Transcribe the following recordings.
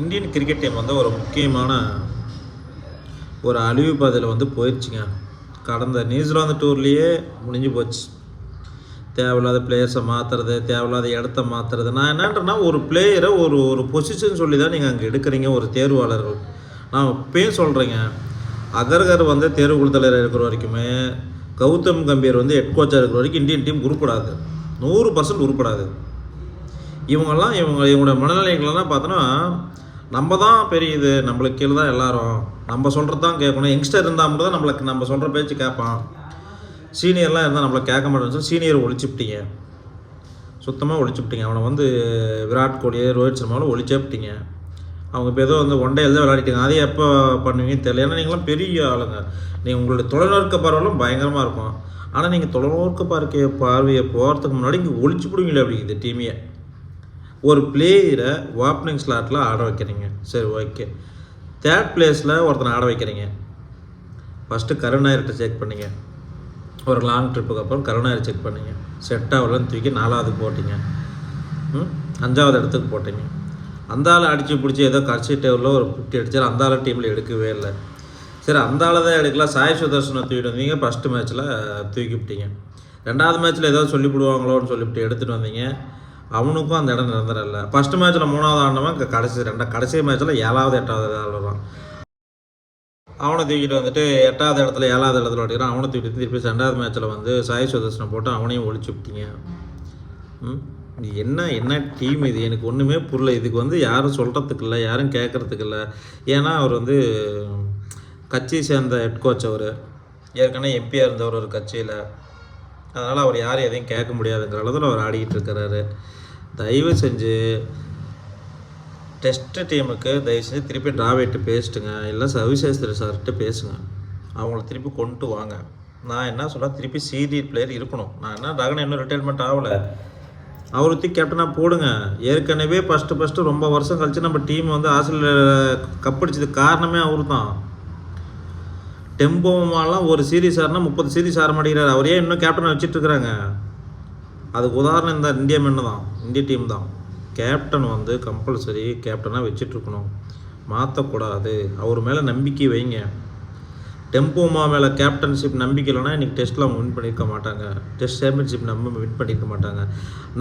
Indian cricket team வந்து ஒரு முக்கியமான ஒரு அழிவு பாதையில் வந்து போயிடுச்சுங்க. கடந்த நியூசிலாந்து டூர்லேயே முடிஞ்சு போச்சு. தேவையில்லாத பிளேயர்ஸை மாற்றுறது, தேவையில்லாத இடத்த மாற்றுறது. நான் என்னன்றேன்னா, ஒரு பிளேயரை ஒரு ஒரு பொசிஷன் சொல்லி தான் நீங்கள் அங்கே எடுக்கிறீங்க ஒரு தேர்வாளர்கள். நான் இப்போயும் சொல்கிறேங்க, அகர்கர் வந்து தேர்வு குழுத்தலைவர் இருக்கிற வரைக்குமே, கௌதம் கம்பீர் வந்து ஹெட் கோச்சாக இருக்கிற வரைக்கும் இந்தியன் டீம் உருப்படாது, 100% உருப்படாது. இவங்களோட மனநிலைகள்லாம் பார்த்தோன்னா, நம்ம தான் பெரிய இது, நம்மளுக்கு கீழே தான் எல்லாரும், நம்ம சொல்கிறது தான் கேட்கணும். யங்ஸ்டர் இருந்தால் மட்டும் தான் நம்மளுக்கு நம்ம சொல்கிற பேச்சு கேட்பான். சீனியர்லாம் இருந்தால் நம்மளை கேட்க மாட்டேன்னு சீனியர் ஒழிச்சுப்பிட்டீங்க, சுத்தமாக ஒழிச்சுப்பிட்டீங்க. அவனை வந்து விராட் கோலி, ரோஹித் சர்மாவும் ஒழிச்சேப்பிட்டீங்க. அவங்க இப்போ ஏதோ வந்து ஒன் டே தான் விளையாடிட்டாங்க. அதே எப்போ பண்ணுவீங்கன்னு தெரியல. ஏன்னா நீங்களாம் பெரிய ஆளுங்க. நீங்கள் உங்களுடைய தொலைநோக்க பார்வையெல்லாம் பயங்கரமாக இருக்கும். ஆனால் நீங்கள் தொலைநோக்க பார்வையை போகிறதுக்கு முன்னாடி இங்கே ஒழிச்சு பிடுவீங்களே அப்படிங்குது டீமையை. ஒரு பிளேயரை ஓப்பனிங் ஸ்லாட்டில் ஆட வைக்கிறீங்க, சரி ஓகே. தேர்ட் பிளேஸில் ஒருத்தனை ஆட வைக்கிறீங்க. ஃபஸ்ட்டு கருணாயிரத்தை செக் பண்ணிங்க. ஒரு லாங் ட்ரிப்புக்கு அப்புறம் கருணாயிரை செக் பண்ணிங்க. செட் ஆகலன்னு தூக்கி 4ஆவதுக்கு போட்டிங்க. 5ஆவது இடத்துக்கு போட்டிங்க. அந்த ஆள் அடித்து பிடிச்சி ஏதோ கடைசி டேபிளில் ஒரு 50 அடித்தார். அந்த ஆள் டீமில் எடுக்கவே இல்லை. சரி, அந்த ஆள் தான் எடுக்கலாம். சாய் சுதர்ஷனை தூக்கிட்டு வந்தீங்க. ஃபஸ்ட்டு மேட்ச்சில் தூக்கிவிட்டீங்க. 2வது மேட்ச்சில் ஏதோ சொல்லிவிடுவாங்களோன்னு சொல்லிவிட்டு எடுத்துகிட்டு வந்தீங்க. அவனுக்கும் அந்த இடம் நிரந்தரம் இல்லை. ஃபஸ்ட்டு மேட்ச்சில் 3வது ஆனவன் கடைசி மேட்ச்சில் 7வது 8வது ஆடுறான். அவனை தூக்கிட்டு வந்துட்டு 8வது இடத்துல 7வது இடத்துல ஓட்டிக்கிறான். அவனை தூக்கிட்டு திருப்பி 2வது மேட்ச்சில் வந்து சாய் சுதர்ஷனை போட்டு அவனையும் ஒழிச்சு விட்டீங்க. என்ன டீம் இது? எனக்கு ஒன்றுமே புரியல. இதுக்கு வந்து யாரும் சொல்கிறதுக்கு இல்லை, யாரும் கேட்குறதுக்கு இல்லை. ஏன்னா அவர் வந்து கட்சியை சேர்ந்த ஹெட் கோச். அவர் ஏற்கனவே எம்பியாக இருந்தவர் ஒரு கட்சியில். அதனால் அவர் யாரும் எதையும் கேட்க முடியாதுங்கிற அளவில் அவர் ஆடிக்கிட்டு இருக்கிறாரு. தயவு செஞ்சு டெஸ்ட்டு டீமுக்கு தயவு செஞ்சு திருப்பி டிராவேட்டு பேசிட்டுங்க, இல்லை சவிசேஸ்வரி சார்கிட்ட பேசுங்க. அவங்கள திருப்பி கொண்டு வாங்க. நான் என்ன சொல்கிறேன், திருப்பி சீனியர் பிளேயர் இருக்கணும். நான் என்ன ரகனை இன்னும் ரிட்டைர்மெண்ட் ஆகலை, அவரை தூக்கி கேப்டனாக போடுங்க. ஏற்கனவே ஃபஸ்ட்டு ரொம்ப வருஷம் கழிச்சு நம்ம டீம் வந்து ஆஸ்திரேலியாவில் கப்படிச்சதுக்கு காரணமே அவர் தான். டெம்போமாலாம் ஒரு சீரீஸ் ஆறுனா 30 சீரீஸ் ஆற மாட்டேங்கிறார். அவரே இன்னும் கேப்டனை வச்சுட்ருக்குறாங்க. அதுக்கு உதாரணம் இந்த இந்திய மென்னு தான், இந்திய டீம் தான். கேப்டன் வந்து கம்பல்சரி கேப்டனாக வச்சிட்ருக்கணும், மாற்றக்கூடாது. அவர் மேலே நம்பிக்கை வைங்க. டெம்போமா மேலே கேப்டன்ஷிப் நம்பிக்கை இல்லைன்னா இன்றைக்கி டெஸ்ட்டில் அவங்க வின் பண்ணியிருக்க மாட்டாங்க. டெஸ்ட் சாம்பியன்ஷிப் நம்ம வின் பண்ணியிருக்க மாட்டாங்க.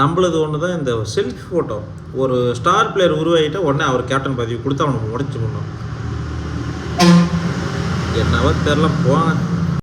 நம்மளது ஒன்று தான் இந்த செல்ஃபி ஃபோட்டோ. ஒரு ஸ்டார் பிளேயர் உருவாகிட்ட உடனே அவர் கேப்டன் பதவி கொடுத்து அவனுக்கு முடிச்சு பண்ணணும். என்னவோ தெரில, போங்க.